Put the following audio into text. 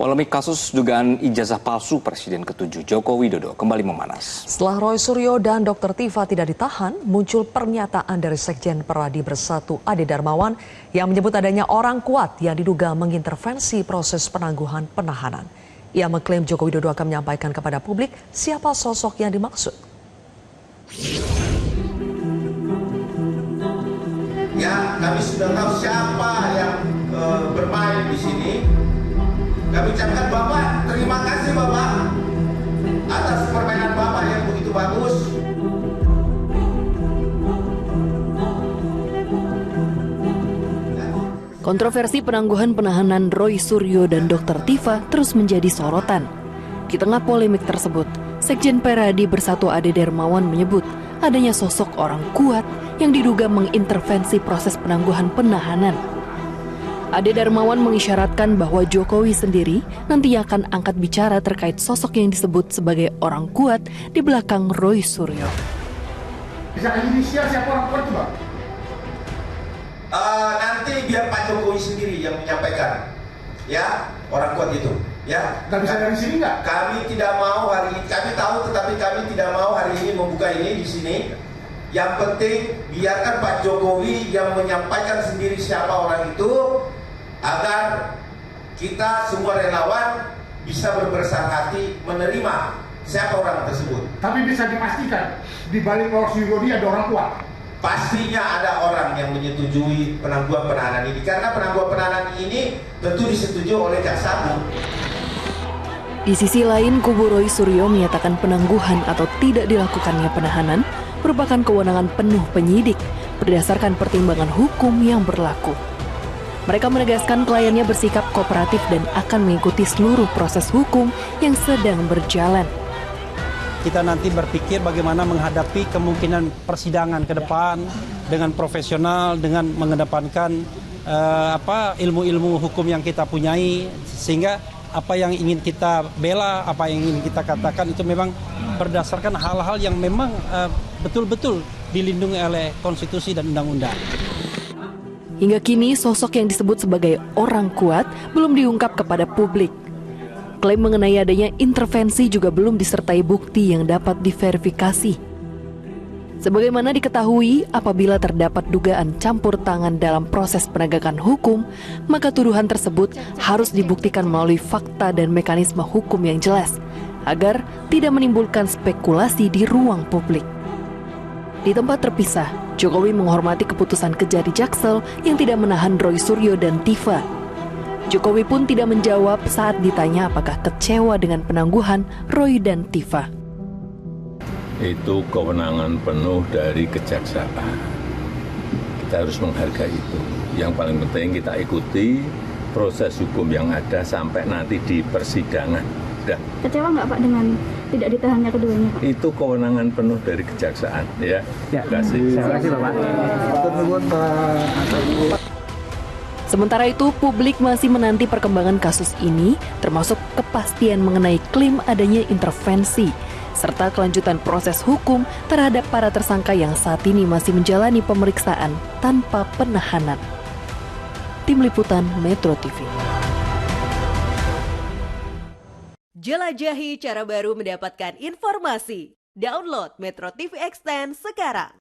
Polemik kasus dugaan ijazah palsu Presiden ke-7 Joko Widodo kembali memanas. Setelah Roy Suryo dan Dr. Tifa tidak ditahan, muncul pernyataan dari Sekjen Peradi Bersatu Ade Darmawan yang menyebut adanya orang kuat yang diduga mengintervensi proses penangguhan penahanan. Ia mengklaim Joko Widodo akan menyampaikan kepada publik siapa sosok yang dimaksud. Ya, kami sudah tahu siapa yang bermain di sini. Kami ucapkan Bapak, terima kasih Bapak atas permainan Bapak yang begitu bagus. Kontroversi penangguhan penahanan Roy Suryo dan Dr. Tifa terus menjadi sorotan. Di tengah polemik tersebut, Sekjen Peradi Bersatu Ade Darmawan menyebut adanya sosok orang kuat yang diduga mengintervensi proses penangguhan penahanan. Ade Darmawan mengisyaratkan bahwa Jokowi sendiri nanti akan angkat bicara terkait sosok yang disebut sebagai orang kuat di belakang Roy Suryo. Bisa inisial siapa orang kuat itu, Bang? Nanti biar Pak Jokowi sendiri yang menyampaikan, ya, orang kuat itu. Ya, nggak bisa dari sini nggak? Kami tidak mau hari ini, kami tahu tetapi kami tidak mau hari ini membuka ini di sini. Yang penting biarkan Pak Jokowi yang menyampaikan sendiri siapa orang itu, agar kita semua relawan bisa berbesar hati menerima siapa orang tersebut. Tapi bisa dipastikan di balik Roy Suryo ada orang kuat. Pastinya ada orang yang menyetujui penangguhan penahanan ini, karena penangguhan penahanan ini tentu disetujui oleh jaksa. Di sisi lain, kubu Roy Suryo menyatakan penangguhan atau tidak dilakukannya penahanan merupakan kewenangan penuh penyidik berdasarkan pertimbangan hukum yang berlaku. Mereka menegaskan kliennya bersikap kooperatif dan akan mengikuti seluruh proses hukum yang sedang berjalan. Kita nanti berpikir bagaimana menghadapi kemungkinan persidangan ke depan dengan profesional, dengan mengedepankan ilmu-ilmu hukum yang kita punyai, sehingga apa yang ingin kita bela, apa yang ingin kita katakan itu memang berdasarkan hal-hal yang memang betul-betul dilindungi oleh konstitusi dan undang-undang. Hingga kini sosok yang disebut sebagai orang kuat belum diungkap kepada publik. Klaim mengenai adanya intervensi juga belum disertai bukti yang dapat diverifikasi. Sebagaimana diketahui, apabila terdapat dugaan campur tangan dalam proses penegakan hukum, maka tuduhan tersebut harus dibuktikan melalui fakta dan mekanisme hukum yang jelas, agar tidak menimbulkan spekulasi di ruang publik. Di tempat terpisah, Jokowi menghormati keputusan Kejari Jaksel yang tidak menahan Roy Suryo dan Tifa. Jokowi pun tidak menjawab saat ditanya apakah kecewa dengan penangguhan Roy dan Tifa. Itu kewenangan penuh dari kejaksaan. Kita harus menghargai itu. Yang paling penting kita ikuti proses hukum yang ada sampai nanti di persidangan. Udah. Kecewa nggak Pak dengan tidak ditahannya keduanya, Pak? Itu kewenangan penuh dari kejaksaan, ya. Terima kasih. Terima kasih, Bapak. Sementara itu, publik masih menanti perkembangan kasus ini, termasuk kepastian mengenai klaim adanya intervensi, serta kelanjutan proses hukum terhadap para tersangka yang saat ini masih menjalani pemeriksaan tanpa penahanan. Tim Liputan Metro TV. Jelajahi cara baru mendapatkan informasi. Download Metro TV Extend sekarang.